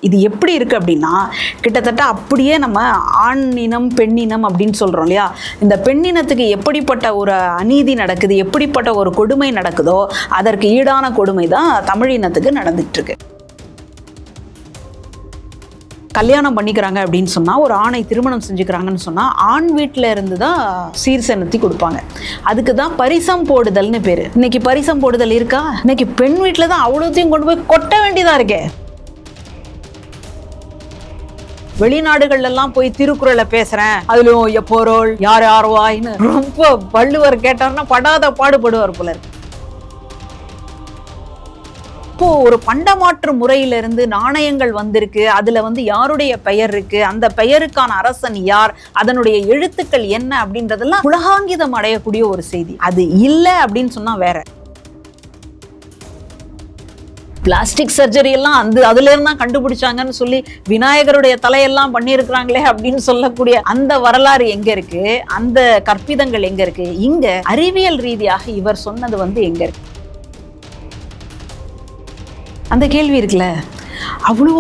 இது எப்படி இருக்குது அப்படின்னா, கிட்டத்தட்ட அப்படியே நம்ம ஆண் இனம் பெண்ணினம் அப்படின்னு சொல்கிறோம் இல்லையா, இந்த பெண்ணினத்துக்கு எப்படிப்பட்ட ஒரு அநீதி நடக்குது, எப்படிப்பட்ட ஒரு கொடுமை நடக்குதோ அதற்கு ஈடான கொடுமை தான் தமிழினத்துக்கு நடந்துகிட்டு இருக்கு. கல்யாணம் பண்ணிக்கிறாங்க அப்படின்னு சொன்னால், ஒரு ஆணை திருமணம் செஞ்சுக்கிறாங்கன்னு சொன்னால் ஆண் வீட்டில் இருந்து தான் சீர்சனத்தி கொடுப்பாங்க. அதுக்கு தான் பரிசம் போடுதல்னு பேர். இன்னைக்கு பரிசம் போடுதல் இருக்கா? இன்னைக்கு பெண் வீட்டில் தான் அவ்வளோத்தையும் கொண்டு போய் கொட்ட வேண்டியதாக இருக்கே. வெளிநாடுகள்லாம் போய் திருக்குறளை பேசுறேன், அதுலயும் எப்போரோல் யார் யார்வாயின்னு ரொம்ப வள்ளுவர் கேட்டார்னா படாத பாடுபடுவார் போல இருக்கு. இப்போ ஒரு பண்டமாற்று முறையிலிருந்து நாணயங்கள் வந்திருக்கு, அதுல யாருடைய பெயர் இருக்கு, அந்த பெயருக்கான அரசன் யார், அதனுடைய எழுத்துக்கள் என்ன அப்படின்றதெல்லாம் உலகாங்கிதம் அடையக்கூடிய ஒரு செய்தி. அது இல்லை அப்படின்னு சொன்னா வேற. பிளாஸ்டிக் சர்ஜரி எல்லாம் அதுல இருந்தா கண்டுபிடிச்சாங்கன்னு சொல்லி விநாயகருடைய தலையெல்லாம் பண்ணியிருக்கிறாங்களே அப்படின்னு சொல்லக்கூடிய அந்த வரலாறு எங்க இருக்கு? அந்த கற்பிதங்கள் எங்க இருக்கு? இங்க அறிவியல் ரீதியாக இவர் சொன்னது எங்க இருக்கு? அந்த கேள்வி இருக்குல்ல. அவ்வளோ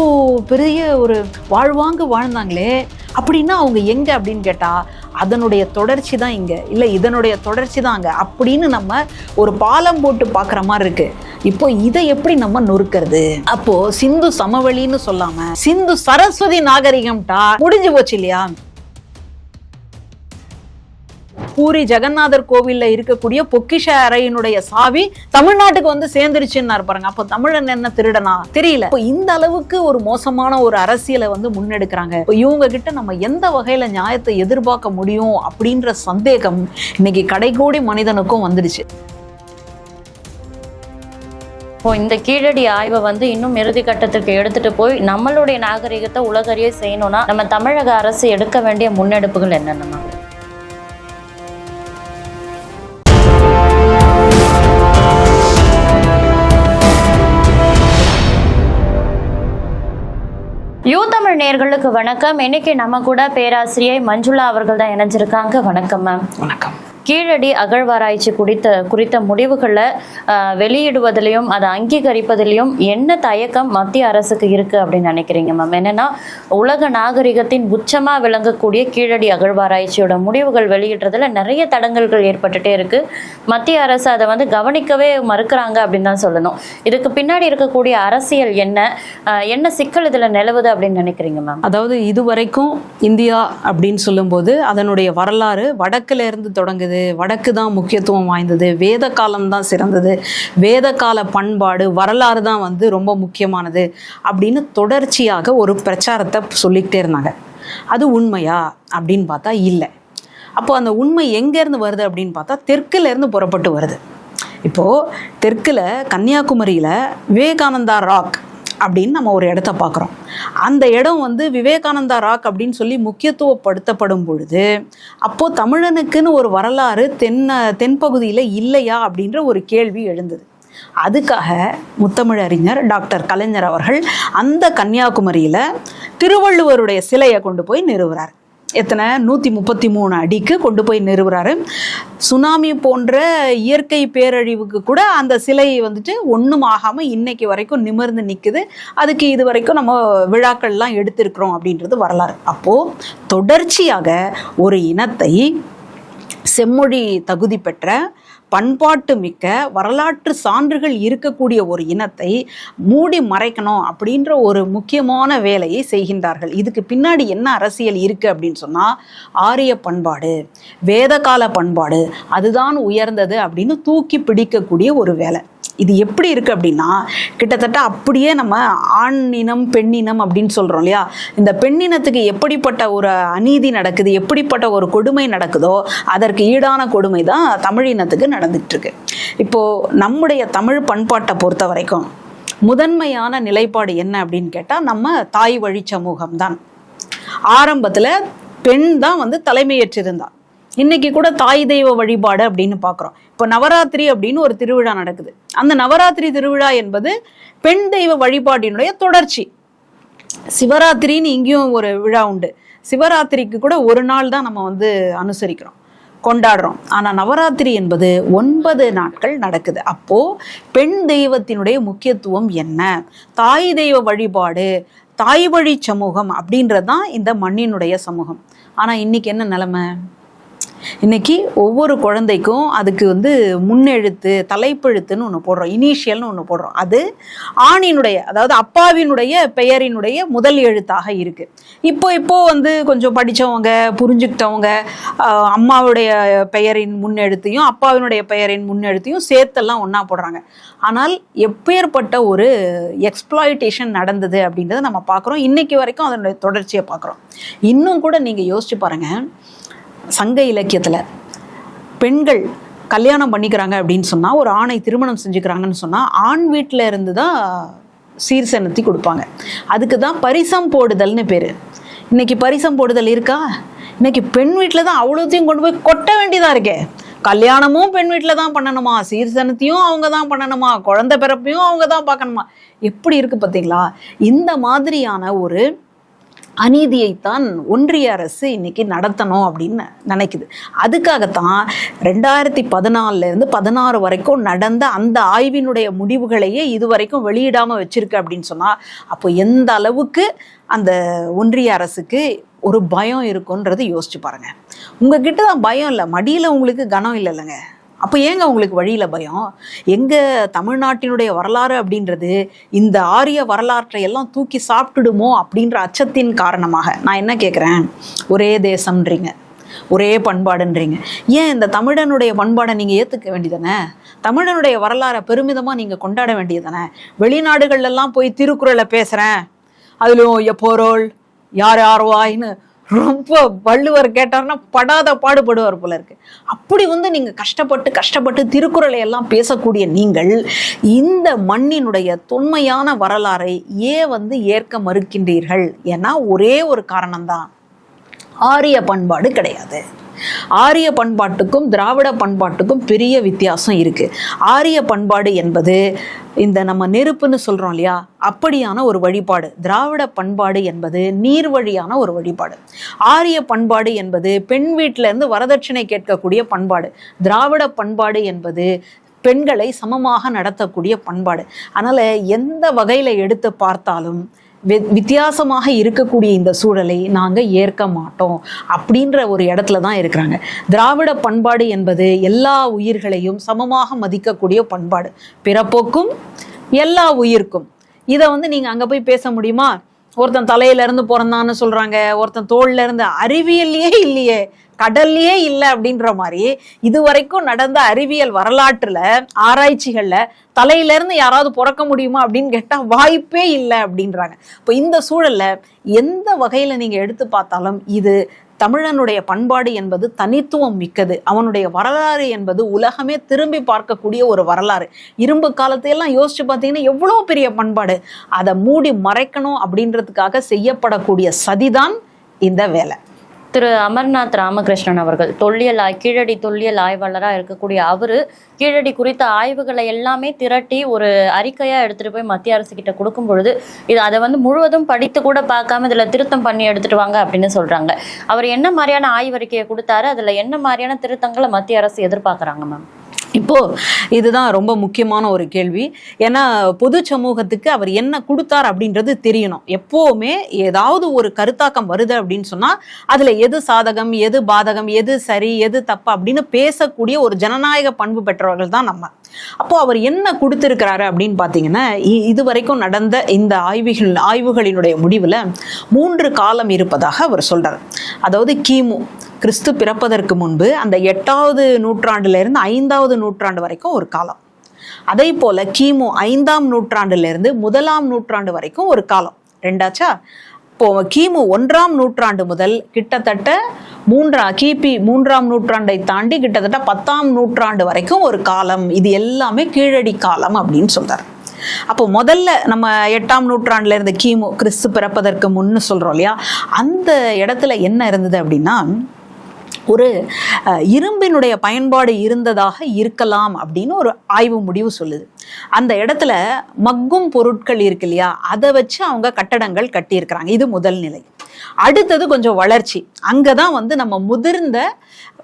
பெரிய ஒரு வாழ்வாங்கு வாழ்ந்தாங்களே, அப்படின்னா அவங்க எங்க அப்படின்னு கேட்டா அதனுடைய தொடர்ச்சி தான் இங்க, இல்லை இதனுடைய தொடர்ச்சி தான் அங்க அப்படின்னு நம்ம ஒரு பாலம் போட்டு பார்க்குற மாதிரி இருக்கு. இப்போ இதை எப்படி நம்ம நொறுக்கிறது? அப்போ சிந்து சமவெளின்னு சொல்லாம சிந்து சரஸ்வதி நாகரிகம்டா முடிஞ்சு போச்சு இல்லையா? பூரி ஜெகநாதர் கோவில்ல இருக்கக்கூடிய பொக்கிஷ அறையினுடைய சாவி தமிழ்நாட்டுக்கு சேர்ந்துருச்சுன்னு பாருங்க. அப்போ தமிழன் என்ன திருடனா? தெரியல. இந்த அளவுக்கு ஒரு மோசமான ஒரு அரசியலை முன்னெடுக்கிறாங்க. இவங்க கிட்ட நம்ம எந்த வகையில நியாயத்தை எதிர்பார்க்க முடியும் அப்படின்ற சந்தேகம் இன்னைக்கு கடைகோடி மனிதனுக்கும் வந்துடுச்சு. இந்த கீழடி ஆய்வை இன்னும் இறுதி கட்டத்திற்கு எடுத்துட்டு போய் நம்மளுடைய நாகரிகத்தை உலகறிய செய்யணும்னா நம்ம தமிழக அரசு எடுக்க வேண்டிய முன்னெடுப்புகள் என்னென்ன? யூதமிழ் நேயர்களுக்கு வணக்கம். இன்னைக்கு நம்ம கூட பேராசிரியை மஞ்சுளா அவர்கள் தான் இணைஞ்சிருக்காங்க. வணக்கம் மேம். வணக்கம். கீழடி அகழ்வாராய்ச்சி குறித்த முடிவுகளை வெளியிடுவதிலையும் அதை அங்கீகரிப்பதிலையும் என்ன தயக்கம் மத்திய அரசுக்கு இருக்கு அப்படின்னு நினைக்கிறீங்க மேம்? என்னன்னா, உலக நாகரிகத்தின் உச்சமா விளங்கக்கூடிய கீழடி அகழ்வாராய்ச்சியோட முடிவுகள் வெளியிடுறதுல நிறைய தடங்கல்கள் ஏற்பட்டுட்டே இருக்கு. மத்திய அரசு அதை கவனிக்கவே மறுக்கிறாங்க அப்படின்னு தான் சொல்லணும். இதுக்கு பின்னாடி இருக்கக்கூடிய அரசியல் என்ன சிக்கல் இதுல நிலவுது அப்படின்னு நினைக்கிறீங்க மேம்? அதாவது இதுவரைக்கும் இந்தியா அப்படின்னு சொல்லும்போது அதனுடைய வரலாறு வடக்குல இருந்து தொடங்குது. வடக்கு தான் முக்கியத்துவம் வாய்ந்தது, வேத காலம் தான் சிறந்தது, வேத கால பண்பாடு வரலாறு தான் ரொம்ப முக்கியமானது அப்படின்னு தொடர்ச்சியாக ஒரு பிரச்சாரத்தை சொல்லிக்கிட்டே இருந்தாங்க. அது உண்மையா அப்படின்னு பார்த்தா இல்லை. அப்போ அந்த உண்மை எங்கேருந்து வருது அப்படின்னு பார்த்தா தெற்குல இருந்து புறப்பட்டு வருது. இப்போது தெற்கில் கன்னியாகுமரியில் விவேகானந்தா ராக் அப்படின்னு நம்ம ஒரு இடத்த பார்க்குறோம். அந்த இடம் விவேகானந்தா ராக் அப்படின்னு சொல்லி முக்கியத்துவப்படுத்தப்படும் பொழுது அப்போது தமிழனுக்குன்னு ஒரு வரலாறு தென்பகுதியில் இல்லையா அப்படின்ற ஒரு கேள்வி எழுந்தது. அதுக்காக முத்தமிழறிஞர் டாக்டர் கலைஞர் அவர்கள் அந்த கன்னியாகுமரியில் திருவள்ளுவருடைய சிலையை கொண்டு போய் நிறுவுறார். எத்தனை? 133 அடிக்கு கொண்டு போய் நிறுவுறாரு. சுனாமி போன்ற இயற்கை பேரழிவுக்கு கூட அந்த சிலை ஒன்றும் ஆகாமல் இன்னைக்கு வரைக்கும் நிமிர்ந்து நிற்குது. அதுக்கு இது வரைக்கும் நம்ம விழாக்கள்லாம் எடுத்திருக்கிறோம் அப்படின்றது வரலாறு. அப்போது தொடர்ச்சியாக ஒரு இனத்தை செம்மொழி தகுதி பெற்ற பண்பாட்டு மிக்க வரலாற்று சான்றுகள் இருக்கக்கூடிய ஒரு இனத்தை மூடி மறைக்கணும் அப்படின்ற ஒரு முக்கியமான வேலையை செய்கின்றார்கள். இதுக்கு பின்னாடி என்ன அரசியல் இருக்குது அப்படின்னு சொன்னால், ஆரிய பண்பாடு, வேதகால பண்பாடு அதுதான் உயர்ந்தது அப்படின்னு தூக்கி பிடிக்கக்கூடிய ஒரு வேலை. இது எப்படி இருக்குது அப்படின்னா, கிட்டத்தட்ட அப்படியே நம்ம ஆண் இனம் பெண்ணினம் அப்படின்னு சொல்கிறோம் இல்லையா, இந்த பெண்ணினத்துக்கு எப்படிப்பட்ட ஒரு அநீதி நடக்குது, எப்படிப்பட்ட ஒரு கொடுமை நடக்குதோ அதற்கு ஈடான கொடுமை தான் தமிழினத்துக்கு நடந்துகிட்ருக்கு. இப்போது நம்முடைய தமிழ் பண்பாட்டை பொறுத்த வரைக்கும் முதன்மையான நிலைப்பாடு என்ன அப்படின்னு கேட்டால், நம்ம தாய் வழி சமூகம் தான். ஆரம்பத்தில் பெண் தான் தலைமையேற்றிருந்தா. இன்னைக்கு கூட தாய் தெய்வ வழிபாடு அப்படின்னு பார்க்குறோம். இப்போ நவராத்திரி அப்படின்னு ஒரு திருவிழா நடக்குது. அந்த நவராத்திரி திருவிழா என்பது பெண் தெய்வ வழிபாட்டினுடைய தொடர்ச்சி. சிவராத்திரின்னு இங்கேயும் ஒரு விழா உண்டு. சிவராத்திரிக்கு கூட ஒரு நாள் தான் நம்ம அனுசரிக்கிறோம், கொண்டாடுறோம். ஆனால் நவராத்திரி என்பது 9 நாட்கள் நடக்குது. அப்போது பெண் தெய்வத்தினுடைய முக்கியத்துவம் என்ன, தாய் தெய்வ வழிபாடு, தாய் வழி சமூகம் அப்படின்றது தான் இந்த மண்ணினுடைய சமூகம். ஆனால் இன்னைக்கு என்ன நிலைமை? இன்னைக்கு ஒவ்வொரு குழந்தைக்கும் அதுக்கு முன்னெழுத்து, தலைப்பெழுத்துன்னு ஒன்று போடுறோம், இனிஷியல்னு ஒன்று போடுறோம். அது ஆணினுடைய, அதாவது அப்பாவினுடைய பெயரினுடைய முதல் எழுத்தாக இருக்கு. இப்போ கொஞ்சம் படித்தவங்க, புரிஞ்சுக்கிட்டவங்க அம்மாவுடைய பெயரின் முன்னெழுத்தையும் அப்பாவினுடைய பெயரின் முன்னெழுத்தையும் சேர்த்தெல்லாம் ஒன்றா போடுறாங்க. ஆனால் எப்பேற்பட்ட ஒரு எக்ஸ்ப்ளாய்டேஷன் நடந்தது அப்படின்றத நம்ம பார்க்குறோம். இன்னைக்கு வரைக்கும் அதனுடைய தொடர்ச்சியை பார்க்குறோம். இன்னும் கூட நீங்கள் யோசிச்சு பாருங்க, சங்க இலக்கியத்தில் பெண்கள் கல்யாணம் பண்ணிக்கிறாங்க அப்படின்னு சொன்னால், ஒரு ஆணை திருமணம் செஞ்சுக்கிறாங்கன்னு சொன்னால், ஆண் வீட்டில் இருந்து தான் சீர்சனத்தி கொடுப்பாங்க. அதுக்கு தான் பரிசம் போடுதல்னு பேர். இன்னைக்கு பரிசம் போடுதல் இருக்கா? இன்னைக்கு பெண் வீட்டில் தான் அவ்வளோத்தையும் கொண்டு போய் கொட்ட வேண்டியதாக இருக்கே. கல்யாணமும் பெண் வீட்டில் தான் பண்ணணுமா, சீர்சனத்தையும் அவங்க தான் பண்ணணுமா, குழந்தை பிறப்பையும் அவங்க தான் பார்க்கணுமா? எப்படி இருக்கு பார்த்தீங்களா? இந்த மாதிரியான ஒரு அநீதியைத்தான் ஒன்றிய அரசு இன்னைக்கு நடத்தணும் அப்படின்னு நினைக்குது. அதுக்காகத்தான் 2014 16 வரைக்கும் நடந்த அந்த ஆய்வினுடைய முடிவுகளையே இதுவரைக்கும் வெளியிடாம வச்சிருக்கு அப்படின்னு சொன்னா, அப்போ எந்த அளவுக்கு அந்த ஒன்றிய அரசுக்கு ஒரு பயம் இருக்குன்றது யோசிச்சு பாருங்க. உங்ககிட்ட தான் பயம் இல்லை, மடியில உங்களுக்கு கனம் இல்லைங்க. அப்போ ஏங்க உங்களுக்கு வழியில் பயம்? எங்கள் தமிழ்நாட்டினுடைய வரலாறு அப்படின்றது இந்த ஆரிய வரலாற்றை எல்லாம் தூக்கி சாப்பிட்டுடுமோ அப்படின்ற அச்சத்தின் காரணமாக. நான் என்ன கேட்குறேன், ஒரே தேசம்ன்றீங்க, ஒரே பண்பாடுன்றீங்க. ஏன் இந்த தமிழனுடைய பண்பாடை நீங்கள் ஏற்றுக்க வேண்டியதானே? தமிழனுடைய வரலாறை பெருமிதமாக நீங்கள் கொண்டாட வேண்டியதானே? வெளிநாடுகள்லாம் போய் திருக்குறளை பேசுகிறேன், அதிலும் எப்போரோல் யார் யார்வாயின்னு ரொம்ப வள்ளுவர் கேட்டார்னா படாத பாடுபடுவார் போல இருக்கு. அப்படி நீங்க கஷ்டப்பட்டு திருக்குறளை எல்லாம் பேசக்கூடிய நீங்கள் இந்த மண்ணினுடைய தொன்மையான வரலாறை ஏன் ஏற்க மறுக்கின்றீர்கள்? ஏன்னா ஒரே ஒரு காரணம்தான், ஆரிய பண்பாடு கிடையாது. ஆரிய பண்பாட்டுக்கும் திராவிட பண்பாட்டுக்கும் பெரிய வித்தியாசம் இருக்கு. ஆரிய பண்பாடு என்பது இந்த நம்ம நெருப்புன்னு சொல்றோம் இல்லையா, அப்படியான ஒரு வழிபாடு. திராவிட பண்பாடு என்பது நீர் வழியான ஒரு வழிபாடு. ஆரிய பண்பாடு என்பது பெண் வீட்டில இருந்து வரதட்சணை கேட்கக்கூடிய பண்பாடு. திராவிட பண்பாடு என்பது பெண்களை சமமாக நடத்தக்கூடிய பண்பாடு. அதனால எந்த வகையில எடுத்து பார்த்தாலும் வித்தியாசமாக இருக்கக்கூடிய இந்த சூழலை நாங்கள் ஏற்க மாட்டோம் அப்படின்ற ஒரு இடத்துல தான் இருக்கிறாங்க. திராவிட பண்பாடு என்பது எல்லா உயிர்களையும் சமமாக மதிக்கக்கூடிய பண்பாடு, பிறப்போக்கும் எல்லா உயிர்க்கும். இதை நீங்கள் அங்கே போய் பேச முடியுமா? ஒருத்தன் தலையிலேருந்து பிறந்தான்னு சொல்கிறாங்க, ஒருத்தன் தோல்ல இருந்து. அறிவியல்லையே இல்லையே, கடல்லையே இல்லை அப்படின்ற மாதிரி இதுவரைக்கும் நடந்த அறிவியல் வரலாற்றுல ஆராய்ச்சிகள்ல தலையிலேருந்து யாராவது பிறக்க முடியுமா அப்படின்னு கேட்டா வாய்ப்பே இல்லை அப்படின்றாங்க. இப்போ இந்த சூழல்ல எந்த வகையில நீங்க எடுத்து பார்த்தாலும் இது தமிழனுடைய பண்பாடு என்பது தனித்துவம் மிக்கது. அவனுடைய வரலாறு என்பது உலகமே திரும்பி பார்க்கக்கூடிய ஒரு வரலாறு. இரும்பு காலத்தையெல்லாம் யோசிச்சு பார்த்தீங்கன்னா எவ்வளோ பெரிய பண்பாடு. அதை மூடி மறைக்கணும் அப்படின்றதுக்காக செய்யப்படக்கூடிய சதிதான் இந்த வேலை. திரு அமர்நாத் ராமகிருஷ்ணன் அவர்கள் கீழடி தொல்லியல் ஆய்வாளராக இருக்கக்கூடிய அவரு கீழடி குறித்த ஆய்வுகளை எல்லாமே திரட்டி ஒரு அறிக்கையா எடுத்துட்டு போய் மத்திய அரசு கிட்ட கொடுக்கும் பொழுது அதை முழுவதும் படித்து கூட பார்க்காம இதுல திருத்தம் பண்ணி எடுத்துட்டு வாங்க அப்படின்னு சொல்றாங்க. அவர் என்ன மாதிரியான ஆய்வறிக்கையை கொடுத்தாரு, அதுல என்ன மாதிரியான திருத்தங்களை மத்திய அரசு எதிர்பார்க்கறாங்க மேம்? இப்போ இதுதான் ரொம்ப முக்கியமான ஒரு கேள்வி. ஏன்னா பொது சமூகத்துக்கு அவர் என்ன கொடுத்தார் அப்படின்றது தெரியணும். எப்போவுமே ஏதாவது ஒரு கருத்தாக்கம் வருது அப்படின்னு சொன்னா அதுல எது சாதகம், எது பாதகம், எது சரி, எது தப்பு அப்படின்னு பேசக்கூடிய ஒரு ஜனநாயக பண்பு பெற்றவர்கள் தான் நம்ம. அப்போ அவர் என்ன கொடுத்திருக்கிறாரு அப்படின்னு பாத்தீங்கன்னா, இதுவரைக்கும் நடந்த இந்த ஆய்வுகளினுடைய முடிவுல 3 காலம் இருப்பதாக அவர் சொல்றார். அதாவது கிமு, கிறிஸ்து பிறப்பதற்கு முன்பு அந்த 8வது நூற்றாண்டுல இருந்து 5வது நூற்றாண்டு வரைக்கும் ஒரு காலம். அதே போல கிமு 5ஆம் நூற்றாண்டுல இருந்து 1ஆம் நூற்றாண்டு வரைக்கும் ஒரு காலம். ரெண்டாச்சா? இப்போ கிமு 1ஆம் நூற்றாண்டு முதல் கிட்டத்தட்ட கிபி 3ஆம் நூற்றாண்டை தாண்டி கிட்டத்தட்ட 10ஆம் நூற்றாண்டு வரைக்கும் ஒரு காலம். இது எல்லாமே கீழடி காலம் அப்படின்னு சொல்றாரு. அப்போ முதல்ல நம்ம 8ஆம் நூற்றாண்டுல இருந்த கிமு, கிறிஸ்து பிறப்பதற்கு முன்னு சொல்றோம் இல்லையா, அந்த இடத்துல என்ன இருந்தது அப்படின்னா, ஒரு இரும்பினுடைய பயன்பாடு இருந்ததாக இருக்கலாம் அப்படின்னு ஒரு ஆய்வு முடிவு சொல்லுது. அந்த இடத்துல மக்கும் பொருட்கள் இருக்கு இல்லையா, அதை வச்சு அவங்க கட்டடங்கள் கட்டியிருக்கிறாங்க. இது முதல் நிலை. அடுத்தது கொஞ்சம் வளர்ச்சி. அங்கதான் நம்ம முதிர்ந்த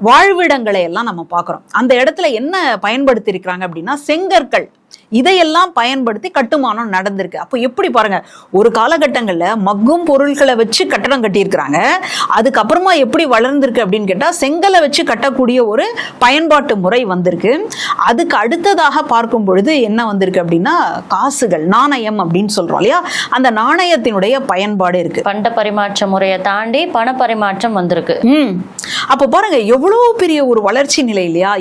வாழ்விடங்களை எல்லாம் நம்ம பார்க்குறோம். அந்த இடத்துல என்ன பயன்படுத்தி இருக்கிறாங்க அப்படின்னா, செங்கற்கள். இதையெல்லாம் பயன்படுத்தி கட்டுமானம் நடந்திருக்கு. அப்போ எப்படி பாருங்க, ஒரு காலகட்டங்களில் மக்கும் பொருட்களை வச்சு கட்டடம் கட்டியிருக்கிறாங்க. அதுக்கப்புறமா எப்படி வளர்ந்திருக்கு அப்படின்னு கேட்டால் செங்கலை வச்சு கட்டக்கூடிய ஒரு பயன்பாட்டு முறை வந்திருக்கு. அதுக்கு அடுத்ததாக பார்க்கும் பொழுது என்ன வந்திருக்கு அப்படின்னா காசுகள், நாணயம் அப்படின்னு சொல்றோம் இல்லையா, அந்த நாணயத்தினுடைய பயன்பாடு இருக்கு. பண்ட பரிமாற்ற முறையை தாண்டி பண பரிமாற்றம் வந்திருக்கு. அப்போ பாருங்க எவ்வளவு பெரிய ஒரு வளர்ச்சி நிலை இல்லையா.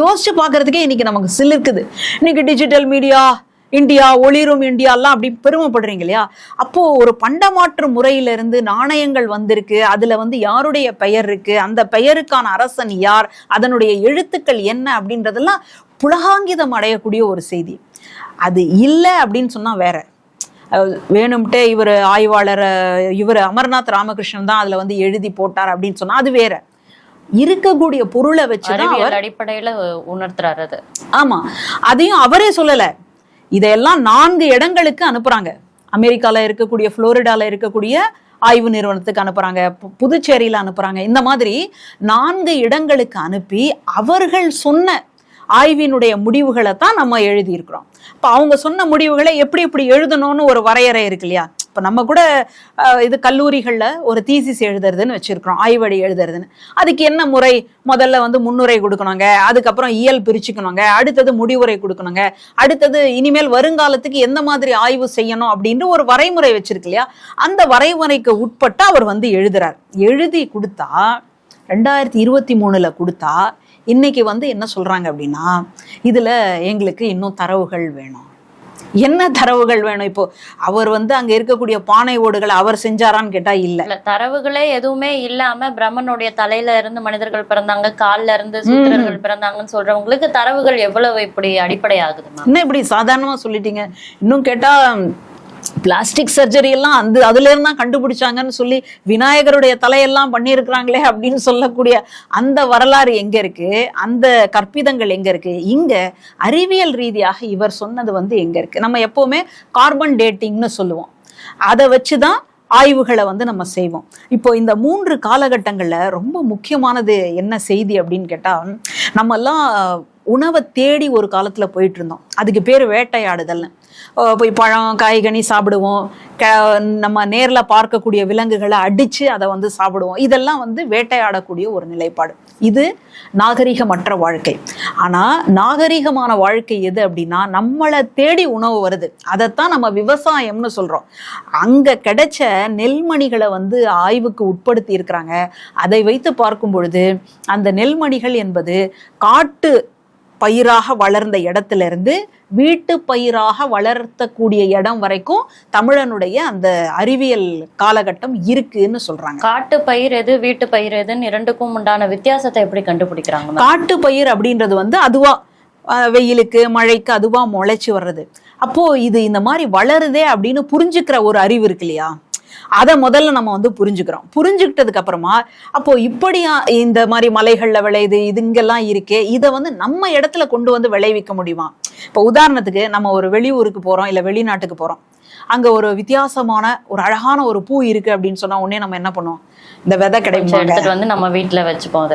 யோசிச்சு பார்க்கறதுக்கே இன்னைக்கு நமக்கு சிலிர்க்குது. இன்னைக்கு டிஜிட்டல் மீடியா இந்தியா, ஒளிரும் இந்தியாலாம் அப்படி பெருமைப்படுறீங்க இல்லையா. அப்போ ஒரு பண்டமாற்று முறையிலிருந்து நாணயங்கள் வந்திருக்கு. அதுல யாருடைய பெயர் இருக்கு, அந்த பெயருக்கான அரசன் யார், அதனுடைய எழுத்துக்கள் என்ன அப்படின்றதெல்லாம் புலகாங்கிதம் அடையக்கூடிய ஒரு செய்தி. அது இல்லை அப்படின்னு சொன்னா வேற. வேணும்ட்டே இவர் ஆய்வாளர் இவர் அமர்நாத் ராமகிருஷ்ணன் தான் அதுல எழுதி போட்டார் அப்படின்னு சொன்னா அது வேற. இருக்கக்கூடிய பொருளை வச்சு அடிப்படையில உணர்த்துறாரு அது. ஆமா, அதையும் அவரே சொல்லல. இதையெல்லாம் 4 இடங்களுக்கு அனுப்புறாங்க. அமெரிக்கால இருக்கக்கூடிய, புளோரிடால இருக்கக்கூடிய ஆய்வு நிறுவனத்துக்கு அனுப்புறாங்க, புதுச்சேரியில அனுப்புறாங்க. இந்த மாதிரி 4 இடங்களுக்கு அனுப்பி அவர்கள் சொன்ன ஆய்வினுடைய முடிவுகளை தான் நம்ம எழுதியிருக்கிறோம். இப்போ அவங்க சொன்ன முடிவுகளை எப்படி எப்படி எழுதணும்னு ஒரு வரையறை இருக்கு இல்லையா. இப்போ நம்ம கூட இது கல்லூரிகளில் ஒரு தீசிஸ் எழுதுறதுன்னு வச்சிருக்கிறோம், ஆய்வடி எழுதுறதுன்னு. அதுக்கு என்ன முறை? முதல்ல முன்னுரை கொடுக்கணுங்க, அதுக்கப்புறம் இயல் பிரிச்சுக்கணுங்க, அடுத்தது முடிவுரை கொடுக்கணுங்க, அடுத்தது இனிமேல் வருங்காலத்துக்கு எந்த மாதிரி ஆய்வு செய்யணும் அப்படின்னு ஒரு வரைமுறை வச்சிருக்கு இல்லையா. அந்த வரைமுறைக்கு உட்பட்டு அவர் எழுதுறார். எழுதி கொடுத்தா 2023 கொடுத்தா இன்னைக்கு என்ன சொல்றாங்க அப்படின்னா, இதுல எங்களுக்கு இன்னும் தரவுகள் வேணும். என்ன தரவுகள் வேணும்? இப்போ அவர் அங்க இருக்கக்கூடிய பானை ஓடுகளை அவர் செஞ்சாரான்னு கேட்டா இல்ல. தரவுகளே எதுவுமே இல்லாம பிரம்மனுடைய தலையில இருந்து மனிதர்கள் பிறந்தாங்க, கால்ல இருந்து சூத்திரர்கள் பிறந்தாங்கன்னு சொல்றவங்களுக்கு தரவுகள் எவ்வளவு இப்படி அடிப்படை ஆகுது? என்ன இப்படி சாதாரணமா சொல்லிட்டீங்க? இன்னும் கேட்டா பிளாஸ்டிக் சர்ஜரி எல்லாம் அதுல இருந்தா கண்டுபிடிச்சாங்கன்னு சொல்லி விநாயகருடைய தலையெல்லாம் பண்ணியிருக்கிறாங்களே அப்படின்னு சொல்லக்கூடிய அந்த வரலாறு எங்க இருக்கு? அந்த கற்பிதங்கள் எங்க இருக்கு? இங்க அறிவியல் ரீதியாக இவர் சொன்னது எங்க இருக்கு? நம்ம எப்பவுமே கார்பன் டேட்டிங்னு சொல்லுவோம். அதை வச்சுதான் ஆய்வுகளை நம்ம செய்வோம். இப்போ இந்த 3 காலகட்டங்கள்ல ரொம்ப முக்கியமானது என்ன செய்தி அப்படின்னு கேட்டா, நம்ம எல்லாம் உணவை தேடி ஒரு காலத்துல போயிட்டு இருந்தோம். அதுக்கு பேர் வேட்டையாடுதல்னு. போய் பழம் காய்கனி சாப்பிடுவோம், நம்ம நேர்ல பார்க்கக்கூடிய விலங்குகளை அடிச்சு அதை சாப்பிடுவோம். இதெல்லாம் வேட்டையாடக்கூடிய ஒரு நிலைப்பாடு. இது நாகரிகமற்ற வாழ்க்கை. ஆனா நாகரிகமான வாழ்க்கை எது அப்படின்னா, நம்மளை தேடி உணவு வருது, அதைத்தான் நம்ம விவசாயம்னு சொல்றோம். அங்க கிடைச்ச நெல்மணிகளை ஆய்வுக்கு உட்படுத்தி இருக்கிறாங்க. அதை வைத்து பார்க்கும் பொழுது அந்த நெல்மணிகள் என்பது காட்டு பயிராக வளர்ந்த இடத்துல இருந்து வீட்டு பயிராக வளர்த்தக்கூடிய இடம் வரைக்கும் தமிழனுடைய அந்த அறிவியல் காலகட்டம் இருக்குன்னு சொல்றாங்க. காட்டு பயிர் எது, வீட்டு பயிர் எதுன்னு இரண்டுக்கும் உண்டான வித்தியாசத்தை எப்படி கண்டுபிடிக்கிறாங்க? காட்டு பயிர் அப்படின்றது அதுவா வெயிலுக்கு மழைக்கு அதுவா முளைச்சு வர்றது. அப்போ இது இந்த மாதிரி வளருதே அப்படின்னு புரிஞ்சுக்கிற ஒரு அறிவு இருக்கு இல்லையா, அதை முதல்ல நம்ம புரிஞ்சுக்கிறோம். புரிஞ்சுக்கிட்டதுக்கு அப்புறமா அப்போ இப்படியா இந்த மாதிரி மலைகள்ல விளையுது, இது இங்கெல்லாம் இருக்கே, இதை நம்ம இடத்துல கொண்டு விளைவிக்க முடியுமா? இப்போ உதாரணத்துக்கு நம்ம ஒரு வெளியூருக்கு போறோம், இல்ல வெளிநாட்டுக்கு போறோம். அங்க ஒரு வித்தியாசமான ஒரு அழகான ஒரு பூ இருக்கு அப்படின்னு சொன்னா உடனே நம்ம என்ன பண்ணுவோம்? இந்த விதை கிடைக்குமாங்க, நம்ம வீட்டுல வச்சுப்போம்.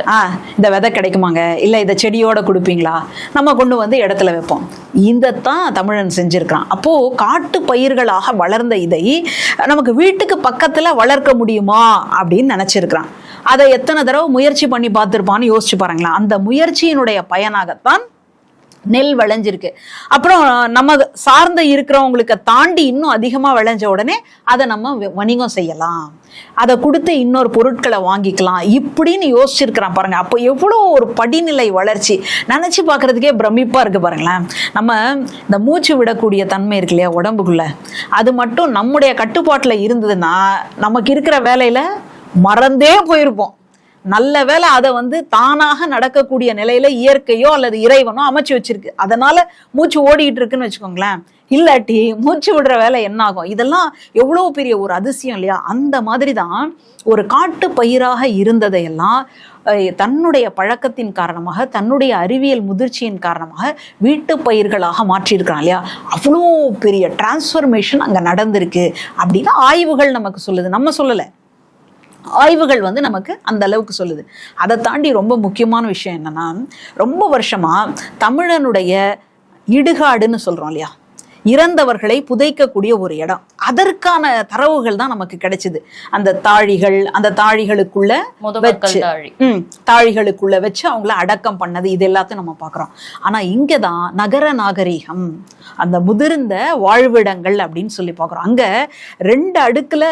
இந்த விதை கிடைக்குமாங்க, இல்ல இதை செடியோட கொடுப்பீங்களா, நம்ம கொண்டு இடத்துல வைப்போம். இதைத்தான் தமிழன் செஞ்சிருக்கிறான். அப்போ காட்டு பயிர்களாக வளர்ந்த இதை நமக்கு வீட்டுக்கு பக்கத்துல வளர்க்க முடியுமா அப்படின்னு நினைச்சிருக்கிறான். அதை எத்தனை தடவை முயற்சி பண்ணி பார்த்திருப்பான்னு யோசிச்சு பாருங்களேன். அந்த முயற்சியினுடைய பயனாகத்தான் நெல் விளைஞ்சிருக்கு. அப்புறம் நம்ம சார்ந்த இருக்கிறவங்களுக்கு தாண்டி இன்னும் அதிகமா விளைஞ்ச உடனே அதை நம்ம வணிகம் செய்யலாம், அதை கொடுத்து இன்னொரு பொருட்களை வாங்கிக்கலாம் இப்படின்னு யோசிச்சிருக்கிறான் பாருங்க. அப்போ எவ்வளோ ஒரு படிநிலை வளர்ச்சி நினைச்சு பார்க்கறதுக்கே பிரமிப்பா இருக்கு பாருங்களேன். நம்ம இந்த மூச்சு விடக்கூடிய தன்மை இருக்கு இல்லையா உடம்புக்குள்ள, அது மட்டும் நம்முடைய கட்டுப்பாட்டுல இருந்ததுன்னா நமக்கு இருக்கிற வேலையில மறந்தே போயிருப்போம். நல்ல வேலை அதை தானாக நடக்கக்கூடிய நிலையில இயற்கையோ அல்லது இறைவனோ அமைச்சு வச்சிருக்கு, அதனால மூச்சு ஓடிட்டு இருக்குன்னு வச்சுக்கோங்களேன். இல்லாட்டி மூச்சு விடுற வேலை என்ன ஆகும்? இதெல்லாம் எவ்வளவு பெரிய ஒரு அதிசயம் இல்லையா? அந்த மாதிரி தான் ஒரு காட்டு பயிராக இருந்ததையெல்லாம் தன்னுடைய பழக்கத்தின் காரணமாக, தன்னுடைய அறிவியல் முதிர்ச்சியின் காரணமாக வீட்டு பயிர்களாக மாற்றியிருக்கிறான் இல்லையா? அவ்வளோ பெரிய டிரான்ஸ்ஃபர்மேஷன் அங்க நடந்திருக்கு அப்படின்னு ஆய்வுகள் நமக்கு சொல்லுது. நம்ம சொல்லலை, ஆய்வுகள் நமக்கு அந்த அளவுக்கு சொல்லுது. அதை தாண்டி ரொம்ப முக்கியமான விஷயம் என்னன்னா, ரொம்ப வருஷமா தமிழனுடைய இடுகாடுன்னு சொல்றோம் இல்லையா, இறந்தவர்களை புதைக்கக்கூடிய ஒரு இடம், அதற்கான தரவுகள் தான் நமக்கு கிடைச்சது. அந்த தாழிகள், அந்த தாழிகளுக்குள்ள வச்சு தாழிகளுக்குள்ள வச்சு அவங்கள அடக்கம் பண்ணது, இது எல்லாத்தையும் நம்ம பார்க்குறோம். ஆனா இங்கதான் நகர நாகரிகம், அந்த முதிர்ந்த வாழ்விடங்கள் அப்படின்னு சொல்லி பார்க்குறோம். அங்க 2 அடுக்குல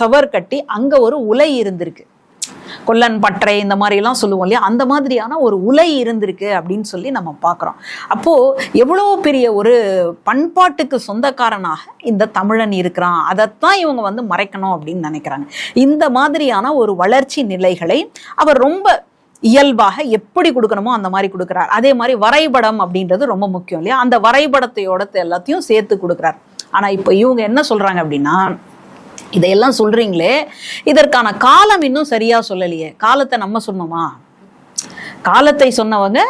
சுவர் கட்டி அங்க ஒரு உலை இருந்திருக்கு, கொல்லன் பற்றை இந்த மாதிரி எல்லாம் சொல்லுவோம் இல்லையா, அந்த மாதிரியான ஒரு உலை இருந்திருக்கு அப்படின்னு சொல்லி நம்ம பார்க்குறோம். அப்போ எவ்வளோ பெரிய ஒரு பண்பாட்டுக்கு சொந்தக்காரனாக இந்த தமிழன் இருக்கிறான், அதைத்தான் இவங்க வந்து மறைக்கணும் அப்படின்னு நினைக்கிறாங்க. இந்த மாதிரியான ஒரு வளர்ச்சி நிலைகளை அவர் ரொம்ப இயல்பாக எப்படி கொடுக்கணுமோ அந்த மாதிரி கொடுக்குறார். அதே மாதிரி வரைபடம் அப்படின்றது ரொம்ப முக்கியம் இல்லையா, அந்த வரைபடத்தையோட எல்லாத்தையும் சேர்த்து கொடுக்குறார். ஆனா இப்போ இவங்க என்ன சொல்றாங்க அப்படின்னா, இதையெல்லாம் சொல்றீங்களே, இதற்கான காலம் இன்னும் சரியா சொல்லலையே. காலத்தை நம்ம சொன்னோமா? காலத்தை சொன்னவங்க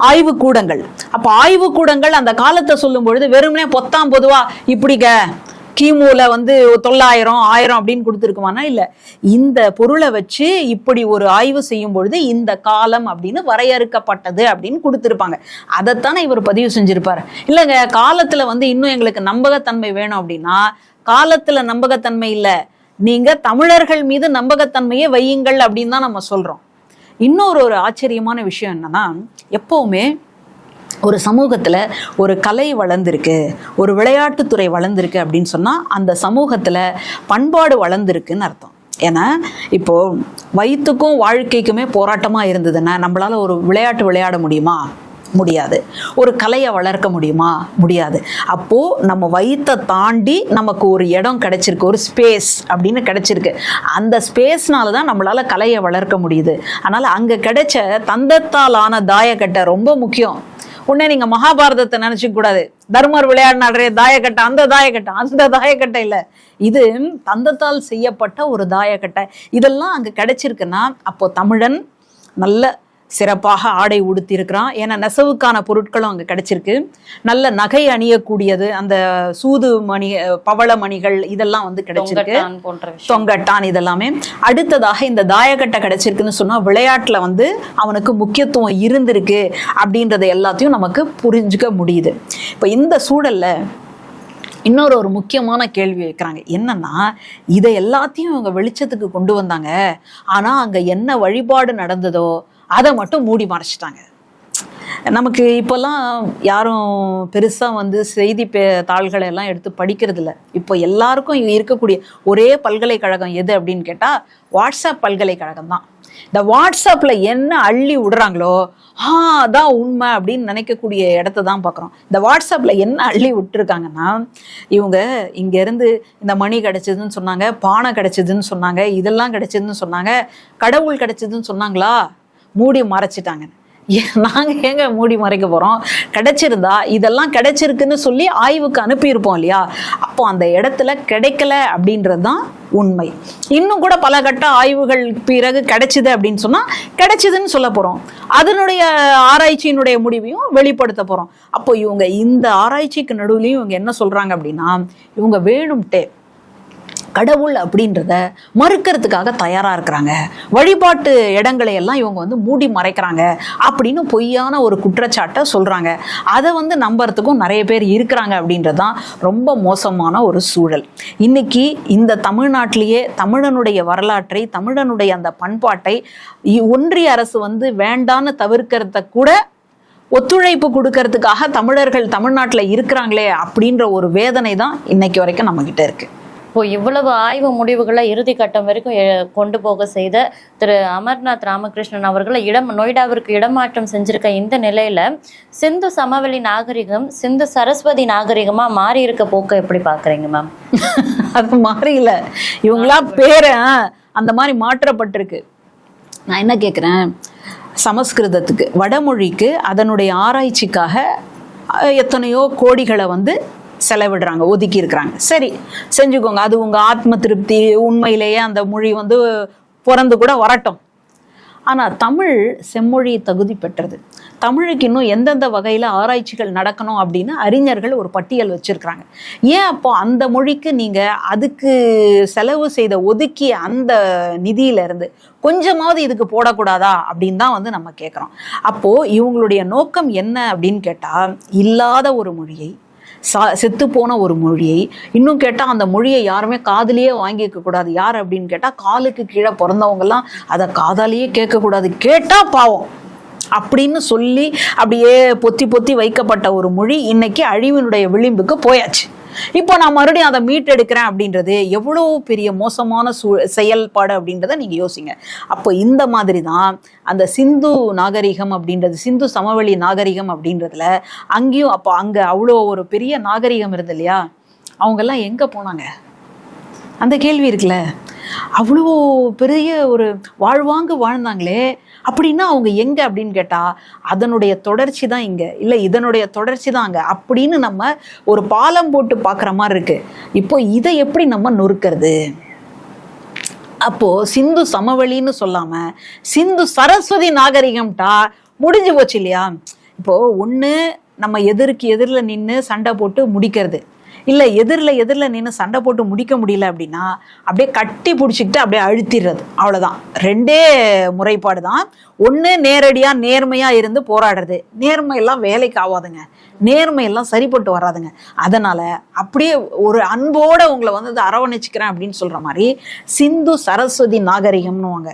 ஆய்வு கூடங்கள். அப்ப ஆய்வு கூடங்கள் அந்த காலத்தை சொல்லும் பொழுது வெறுமனே பொத்தாம் பொதுவா இப்படிங்க கிமுல வந்து 900 1000 அப்படின்னு கொடுத்துருக்குமானா இல்ல, இந்த பொருளை வச்சு இப்படி ஒரு ஆய்வு செய்யும் பொழுது இந்த காலம் அப்படின்னு வரையறுக்கப்பட்டது அப்படின்னு கொடுத்துருப்பாங்க. அதைத்தானே இவர் பதிவு செஞ்சிருப்பாரு. இல்லைங்க, காலத்துல வந்து இன்னும் எங்களுக்கு நம்பகத்தன்மை வேணும் அப்படின்னா, காலத்துல நம்பகத்தன்மை இல்ல, நீங்க தமிழர்கள் மீது நம்பகத்தன்மையை வையுங்கள் அப்படின்னு தான் நம்ம சொல்றோம். இன்னொரு ஆச்சரியமான விஷயம் என்னன்னா, எப்பவுமே ஒரு சமூகத்துல ஒரு கலை வளர்ந்துருக்கு, ஒரு விளையாட்டுத்துறை வளர்ந்துருக்கு அப்படின்னு சொன்னா அந்த சமூகத்துல பண்பாடு வளர்ந்துருக்குன்னு அர்த்தம். ஏன்னா இப்போ வயிற்றுக்கும் வாழ்க்கைக்குமே போராட்டமா இருந்ததுன்னா நம்மளால ஒரு விளையாட்டு விளையாட முடியுமா? முடியாது. ஒரு கலையை வளர்க்க முடியுமா? முடியாது. அப்போ நம்ம வயித்தை தாண்டி நமக்கு ஒரு இடம் கிடைச்சிருக்கு, ஒரு ஸ்பேஸ் அப்படின்னு கிடைச்சிருக்கு. அந்த ஸ்பேஸ்னால தான் நம்மளால கலையை வளர்க்க முடியுது. அதனால அங்க கிடைச்ச தந்தத்தால் ஆன தாயக்கட்டை ரொம்ப முக்கியம். உடனே நீங்க மகாபாரதத்தை நினைச்சுக்க கூடாது, தர்மர் விளையாடினாடுற தாயக்கட்டை அந்த தாயக்கட்டை இல்ல, இது தந்தத்தால் செய்யப்பட்ட ஒரு தாயக்கட்டை. இதெல்லாம் அங்க கிடைச்சிருக்குன்னா அப்போ தமிழன் நல்ல சிறப்பாக ஆடை உடுத்தி இருக்கிறான். ஏன்னா நெசவுக்கான பொருட்களும் அங்க கிடைச்சிருக்கு. நல்ல நகை அணியக்கூடியது, அந்த சூது மணி, பவள மணிகள் இதெல்லாம் வந்து கிடைச்சிருக்கு, தொங்கட்டான் இதெல்லாமே. அடுத்ததாக இந்த தாயக்கட்டை கிடைச்சிருக்குன்னு சொன்னா விளையாட்டுல வந்து அவனுக்கு முக்கியத்துவம் இருந்திருக்கு அப்படின்றத எல்லாத்தையும் நமக்கு புரிஞ்சுக்க முடியுது. இப்ப இந்த சூழல்ல இன்னொரு முக்கியமான கேள்வி வைக்கிறாங்க. என்னன்னா, இதை எல்லாத்தையும் அவங்க வெளிச்சத்துக்கு கொண்டு வந்தாங்க, ஆனா அங்க என்ன வழிபாடு நடந்ததோ அதை மட்டும் மூடி மறைச்சிட்டாங்க. நமக்கு இப்போல்லாம் யாரும் பெருசாக வந்து செய்தி தாள்களை எல்லாம் எடுத்து படிக்கிறது இல்லை. இப்போ எல்லாருக்கும் இருக்கக்கூடிய ஒரே பல்கலைக்கழகம் எது அப்படின்னு கேட்டால் வாட்ஸ்அப் பல்கலைக்கழகம் தான். இந்த வாட்ஸ்அப்பில் என்ன அள்ளி விடுறாங்களோ அதான் உண்மை அப்படின்னு நினைக்கக்கூடிய இடத்த தான் பார்க்குறோம். இந்த வாட்ஸ்அப்பில் என்ன அள்ளி விட்டுருக்காங்கன்னா, இவங்க இங்கேருந்து இந்த மணி கிடைச்சதுன்னு சொன்னாங்க, பானை கிடைச்சதுன்னு சொன்னாங்க, இதெல்லாம் கிடைச்சதுன்னு சொன்னாங்க, கடவுள் கிடைச்சதுன்னு சொன்னாங்களா? மூடி மறைச்சிட்டாங்க. நாங்க ஏங்க மூடி மறைக்க போறோம்? கிடைச்சிருந்தா இதெல்லாம் கிடைச்சிருக்குன்னு சொல்லி ஆய்வுக்கு அனுப்பியிருப்போம் இல்லையா? அப்போ அந்த இடத்துல கிடைக்கல அப்படின்றது தான் உண்மை. இன்னும் கூட பல கட்ட ஆய்வுகள் பிறகு கிடைச்சிது அப்படின்னு சொன்னா கிடைச்சிதுன்னு சொல்ல போறோம், அதனுடைய ஆராய்ச்சியினுடைய முடிவையும் வெளிப்படுத்த போறோம். அப்போ இவங்க இந்த ஆராய்ச்சிக்கு நடுவுலையும் இவங்க என்ன சொல்றாங்க அப்படின்னா, இவங்க வேணும்ட்டே கடவுள் அப்படின்றத மறுக்கிறதுக்காக தயாரா இருக்கிறாங்க, வழிபாட்டு இடங்களை எல்லாம் இவங்க வந்து மூடி மறைக்கிறாங்க அப்படின்னு பொய்யான ஒரு குற்றச்சாட்டை சொல்றாங்க. அதை வந்து நம்புறதுக்கும் நிறைய பேர் இருக்கிறாங்க அப்படின்றதுதான் ரொம்ப மோசமான ஒரு சூழல். இன்னைக்கு இந்த தமிழ்நாட்டிலேயே தமிழனுடைய வரலாற்றை, தமிழனுடைய அந்த பண்பாட்டை ஒன்றிய அரசு வந்து வேண்டான்னு தவிர்க்கிறத கூட ஒத்துழைப்பு கொடுக்கறதுக்காக தமிழர்கள் தமிழ்நாட்டில் இருக்கிறாங்களே அப்படின்ற ஒரு வேதனை தான் இன்னைக்கு வரைக்கும் நம்ம கிட்ட இருக்கு. இப்போ இவ்வளவு ஆய்வு முடிவுகளை இறுதி கட்டம் வரைக்கும் கொண்டு போக செய்த திரு அமர்நாத் ராமகிருஷ்ணன் அவர்களை நொய்டாவிற்கு இடமாற்றம் செஞ்சிருக்க இந்த நிலையில சிந்து சமவெளி நாகரிகம் சிந்து சரஸ்வதி நாகரிகமா மாறி இருக்க போக்க எப்படி பாக்குறீங்க மேம்? அது மாறியில, இவங்களா பேரை அந்த மாதிரி மாற்றப்பட்டிருக்கு. நான் என்ன கேட்குறேன், சமஸ்கிருதத்துக்கு வடமொழிக்கு அதனுடைய ஆராய்ச்சிக்காக எத்தனையோ கோடிகளை வந்து செலவிடுறாங்க, ஒதுக்கி இருக்கிறாங்க. சரி, செஞ்சுக்கோங்க, அது உங்க ஆத்ம திருப்தி, உண்மையிலேயே அந்த மொழி வந்து பிறந்து கூட வரட்டும். ஆனா தமிழ் செம்மொழி தகுதி பெற்றது. தமிழுக்கு இன்னும் எந்தெந்த வகையில் ஆராய்ச்சிகள் நடக்கணும் அப்படின்னு அறிஞர்கள் ஒரு பட்டியல் வச்சுருக்கிறாங்க. ஏன் அப்போ அந்த மொழிக்கு நீங்கள் அதுக்கு செலவு செய்த ஒதுக்கிய அந்த நிதியிலேருந்து கொஞ்சமாவது இதுக்கு போடக்கூடாதா அப்படின்னு தான் வந்து நம்ம கேட்குறோம். அப்போது இவங்களுடைய நோக்கம் என்ன அப்படின்னு கேட்டால், இல்லாத ஒரு மொழியை, செத்துப்போன ஒரு மொழியை, இன்னும் கேட்டால் அந்த மொழியை யாருமே காதலியே வாங்கிக்க கூடாது. யார் அப்படின்னு கேட்டால் காலுக்கு கீழே பிறந்தவங்கெல்லாம் அதை காதாலேயே கேட்கக்கூடாது, கேட்டால் பாவம் அப்படின்னு சொல்லி அப்படியே பொத்தி பொத்தி வைக்கப்பட்ட ஒரு மொழி இன்னைக்கு அழிவினுடைய விளிம்புக்கு போயாச்சு. இப்போ நான் மறுபடியும் அதை மீட்டெடுக்கிறேன் அப்படின்றது எவ்வளோ பெரிய மோசமான செயல்பாடு அப்படின்றத நீங்கள் யோசிங்க. அப்போ இந்த மாதிரி தான் அந்த சிந்து நாகரிகம் அப்படின்றது, சிந்து சமவெளி நாகரிகம் அப்படின்றதுல அங்கேயும் அப்போ அங்கே அவ்வளோ ஒரு பெரிய நாகரிகம் இருந்தது இல்லையா, அவங்கெல்லாம் எங்கே போனாங்க? அந்த கேள்வி இருக்குல்ல. அவ்வளோ பெரிய ஒரு வாழ்வாங்கு வாழ்ந்தாங்களே, அப்படின்னா அவங்க எங்கே அப்படின்னு கேட்டால் அதனுடைய தொடர்ச்சி தான் இங்கே, இல்லை இதனுடைய தொடர்ச்சி தான் அங்கே அப்படின்னு நம்ம ஒரு பாலம் போட்டு பார்க்குற மாதிரி இருக்கு. இப்போ இதை எப்படி நம்ம நொறுக்கிறது? அப்போது சிந்து சமவெளின்னு சொல்லாமல் சிந்து சரஸ்வதி நாகரிகம்டா முடிஞ்சு போச்சு இல்லையா? இப்போது ஒன்று நம்ம எதிருக்கு எதிரில் நின்று சண்டை போட்டு முடிக்கிறது, இல்லை எதிரில் நின்று சண்டை போட்டு முடிக்க முடியல அப்படின்னா அப்படியே கட்டி பிடிச்சிக்கிட்டு அப்படியே அழுத்திடுறது, அவ்வளோதான். ரெண்டே முறைப்பாடு தான். ஒன்று நேரடியாக நேர்மையாக இருந்து போராடுறது. நேர்மையெல்லாம் வேலைக்கு ஆகாதுங்க, நேர்மையெல்லாம் சரிப்பட்டு வராதுங்க. அதனால் அப்படியே ஒரு அன்போடு உங்களை வந்து அரவணைச்சிக்கிறேன் அப்படின்னு சொல்கிற மாதிரி சிந்து சரஸ்வதி நாகரிகம்னுவாங்க.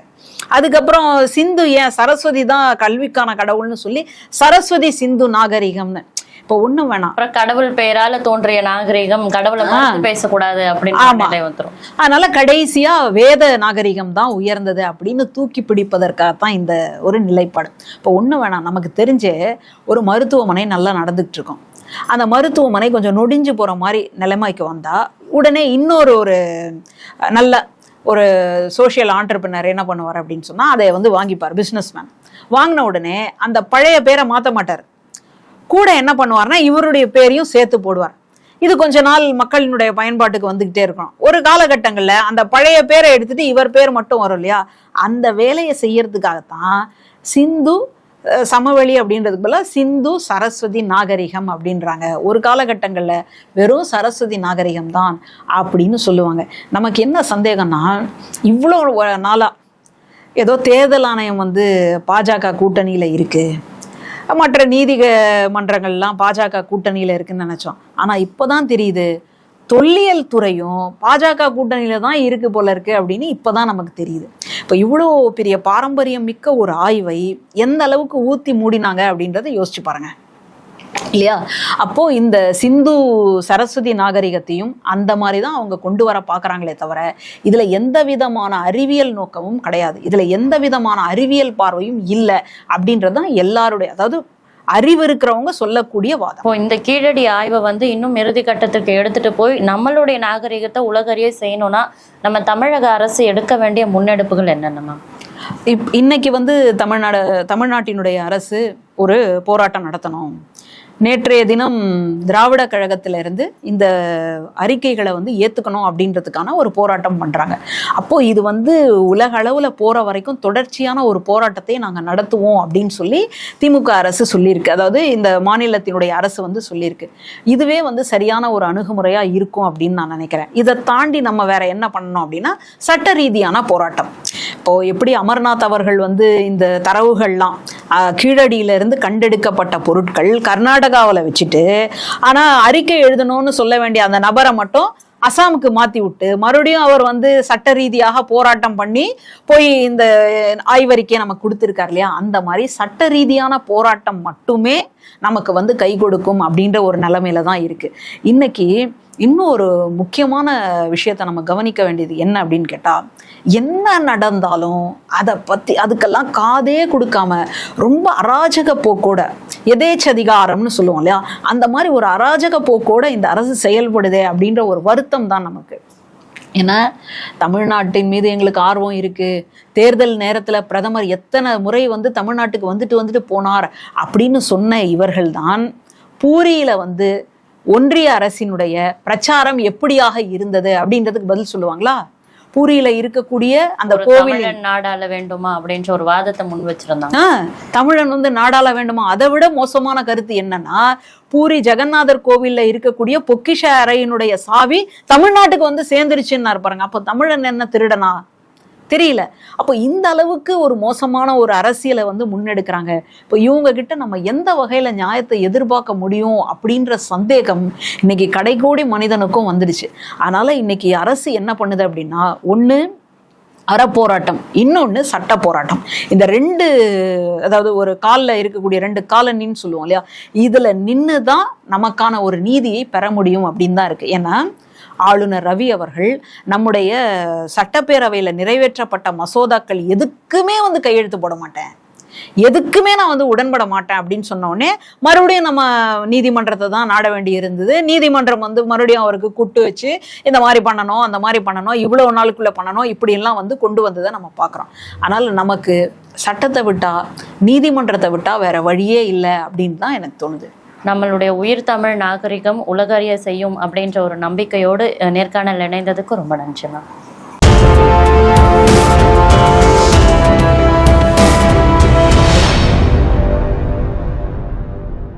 அதுக்கப்புறம் சிந்து ஏன் சரஸ்வதி தான் கல்விக்கான கடவுள்னு சொல்லி சரஸ்வதி சிந்து நாகரிகம்னு. இப்போ ஒண்ணும் வேணாம், கடவுள் பெயரால தோன்றிய நாகரிகம், கடவுளை பேசக்கூடாது அப்படின்னு. அதனால கடைசியா வேத நாகரிகம் தான் உயர்ந்தது அப்படின்னு தூக்கி பிடிப்பதற்காகத்தான் இந்த ஒரு நிலைப்பாடு. இப்போ ஒண்ணும் வேணாம், நமக்கு தெரிஞ்ச ஒரு மருத்துவமனை நல்லா நடந்துகிட்டு இருக்கோம். அந்த மருத்துவமனை கொஞ்சம் நொடிஞ்சு போற மாதிரி நிலைமைக்கு வந்தா உடனே இன்னொரு ஒரு நல்ல ஒரு சோஷியல் ஆண்டர்பிரினர் என்ன பண்ணுவார் அப்படின்னு சொன்னா அதை வந்து வாங்கிப்பார். பிஸ்னஸ்மேன் வாங்கின உடனே அந்த பழைய பேரை மாற்ற மாட்டார், கூட என்ன பண்ணுவார்னா இவருடைய பேரையும் சேர்த்து போடுவார். இது கொஞ்ச நாள் மக்களினுடைய பயன்பாட்டுக்கு வந்துகிட்டே இருக்கணும். ஒரு காலகட்டங்களில் அந்த பழைய பேரை எடுத்துட்டு இவர் பேர் மட்டும் வரும் இல்லையா, அந்த வேலையை செய்யறதுக்காகத்தான் சிந்து சமவெளி அப்படின்றதுக்கு பதிலாக சிந்து சரஸ்வதி நாகரிகம் அப்படின்றாங்க. ஒரு காலகட்டங்களில் வெறும் சரஸ்வதி நாகரிகம் தான் அப்படின்னு சொல்லுவாங்க. நமக்கு என்ன சந்தேகம்னா, இவ்வளோ நாளாக ஏதோ தேர்தல் ஆணையம் வந்து பாஜக கூட்டணியில் இருக்குது, மற்ற நீதிமன்றங்கள்லாம் பாஜக கூட்டணியில் இருக்குன்னு நினச்சோம். ஆனால் இப்போ தான் தெரியுது தொல்லியல் துறையும் பாஜக கூட்டணியில தான் இருக்கு போல இருக்கு அப்படின்னு இப்போதான் நமக்கு தெரியுது. இப்போ இவ்வளோ பெரிய பாரம்பரியம் மிக்க ஒரு ஆய்வை எந்த அளவுக்கு ஊற்றி மூடினாங்க அப்படின்றத யோசிச்சு பாருங்க இல்லையா? அப்போ இந்த சிந்து சரஸ்வதி நாகரிகத்தையும் அந்த மாதிரி தான் அவங்க கொண்டு வர பார்க்குறாங்களே தவிர இதுல எந்த விதமான அறிவியல் நோக்கமும் கிடையாது, இதுல எந்த விதமான அறிவியல் பார்வையும் இல்லை அப்படின்றது தான் எல்லாருடைய, அதாவது அறிவு இருக்கிறவங்க சொல்லக்கூடிய வாதம். இந்த கீழடி ஆய்வை வந்து இன்னும் இறுதி கட்டத்துக்கு எடுத்துட்டு போய் நம்மளுடைய நாகரிகத்தை உலகறிய செய்யணும்னா நம்ம தமிழக அரசு எடுக்க வேண்டிய முன்னெடுப்புகள் என்னென்ன? இன்னைக்கு வந்து தமிழ்நாட்டினுடைய அரசு ஒரு போராட்டம் நடத்தணும். நேற்றைய தினம் திராவிட கழகத்திலிருந்து இந்த அறிக்கைகளை வந்து ஏற்றுக்கணும் அப்படின்றதுக்கான ஒரு போராட்டம் பண்ணுறாங்க. அப்போது இது வந்து உலக அளவில் போகிற வரைக்கும் தொடர்ச்சியான ஒரு போராட்டத்தை நாங்கள் நடத்துவோம் அப்படின்னு சொல்லி திமுக அரசு சொல்லியிருக்கு. அதாவது இந்த மாநிலத்தினுடைய அரசு வந்து சொல்லியிருக்கு. இதுவே வந்து சரியான ஒரு அணுகுமுறையாக இருக்கும் அப்படின்னு நான் நினைக்கிறேன். இதை தாண்டி நம்ம வேற என்ன பண்ணணும் அப்படின்னா சட்ட ரீதியான போராட்டம். இப்போது எப்படி அமர்நாத் அவர்கள் வந்து இந்த தரவுகள்லாம் கீழடியிலிருந்து கண்டெடுக்கப்பட்ட பொருட்கள் கர்நாடகாவில் வச்சுட்டு ஆனால் அறிக்கை எழுதணும்னு சொல்ல வேண்டிய அந்த நபரை மட்டும் அசாமுக்கு மாற்றி விட்டு மறுபடியும் அவர் வந்து சட்ட ரீதியாக போராட்டம் பண்ணி போய் இந்த ஆய்வறிக்கையை நமக்கு கொடுத்துருக்கார் இல்லையா, அந்த மாதிரி சட்ட ரீதியான போராட்டம் மட்டுமே நமக்கு வந்து கை கொடுக்கும் அப்படின்ற ஒரு நிலைமையில தான் இருக்கு. இன்னைக்கு இன்னும் ஒரு முக்கியமான விஷயத்தை நம்ம கவனிக்க வேண்டியது என்ன அப்படின்னு கேட்டால், என்ன நடந்தாலும் அதை பற்றி அதுக்கெல்லாம் காதே கொடுக்காம ரொம்ப அராஜக போக்கோட, எதேச்சதிகாரம்னு சொல்லுவோம் இல்லையா, அந்த மாதிரி ஒரு அராஜக போக்கோட இந்த அரசு செயல்படுதே அப்படின்ற ஒரு வருத்தம் தான் நமக்கு. ஏன்னா தமிழ்நாட்டின் மீது எங்களுக்கு ஆர்வம் இருக்குது, தேர்தல் நேரத்தில் பிரதமர் எத்தனை முறை வந்து தமிழ்நாட்டுக்கு வந்துட்டு போனார் அப்படின்னு சொன்ன இவர்கள் தான் பூரியில் வந்து ஒன்றிய அரசினுடைய பிரச்சாரம் எப்படியாக இருந்தது அப்படின்றதுக்கு பதில் சொல்லுவாங்களா? பூரியில இருக்கக்கூடிய அந்த ஒரு கோவில் தமிழன் நாடாள வேண்டுமா அப்படின்ற ஒரு வாதத்தை முன் வச்சிருந்தாங்க. தமிழன் வந்து நாடாள வேண்டுமா? அதை விட மோசமான கருத்து என்னன்னா, பூரி ஜெகநாதர் கோவில்ல இருக்கக்கூடிய பொக்கிஷ அறையினுடைய சாவி தமிழ்நாட்டுக்கு வந்து சேர்ந்துருச்சுன்னு பாருங்க. அப்போ தமிழன் என்ன திருடனா? தெரியல. அப்போ இந்த அளவுக்கு ஒரு மோசமான ஒரு அரசியலை வந்து முன்னெடுக்கிறாங்க. இப்போ இவங்க கிட்ட நம்ம எந்த வகையில நியாயத்தை எதிர்பார்க்க முடியும் அப்படின்ற சந்தேகம் இன்னைக்கு கடைக்கோடி மனிதனுக்கும் வந்துடுச்சு. அதனால இன்னைக்கு அரசு என்ன பண்ணுது அப்படின்னா, ஒண்ணு அறப்போராட்டம், இன்னொன்று சட்ட போராட்டம். இந்த ரெண்டு, அதாவது ஒரு காலில் இருக்கக்கூடிய ரெண்டு காலனின்னு சொல்லுவோம் இல்லையா, இதில் நின்று தான் நமக்கான ஒரு நீதியை பெற முடியும் அப்படின்னு தான் இருக்குது. ஏன்னா ஆளுநர் ரவி அவர்கள் நம்முடைய சட்டப்பேரவையில் நிறைவேற்றப்பட்ட மசோதாக்கள் எதுக்குமே வந்து கையெழுத்து போட மாட்டேன், எதுக்குமே நான் வந்து உடன்பட மாட்டேன் அப்படின்னு சொன்னோடனே மறுபடியும் நம்ம நீதிமன்றத்தை தான் நாட வேண்டி இருந்தது. நீதிமன்றம் வந்து மறுபடியும் அவருக்கு கூட்டு வச்சு இந்த மாதிரி பண்ணணும், அந்த மாதிரி பண்ணணும், இவ்வளவு நாளுக்குள்ள பண்ணணும், இப்படியெல்லாம் வந்து கொண்டு வந்ததை நம்ம பார்க்குறோம். அதனால நமக்கு சட்டத்தை விட்டா, நீதிமன்றத்தை விட்டா வேற வழியே இல்லை அப்படின்னு தான் எனக்கு தோணுது. நம்மளுடைய உயிர் தமிழ் நாகரிகம் உலகறிய செய்யும் அப்படின்ற ஒரு நம்பிக்கையோடு நேர்காணல் இணைந்ததுக்கு ரொம்ப நன்றி மேம்.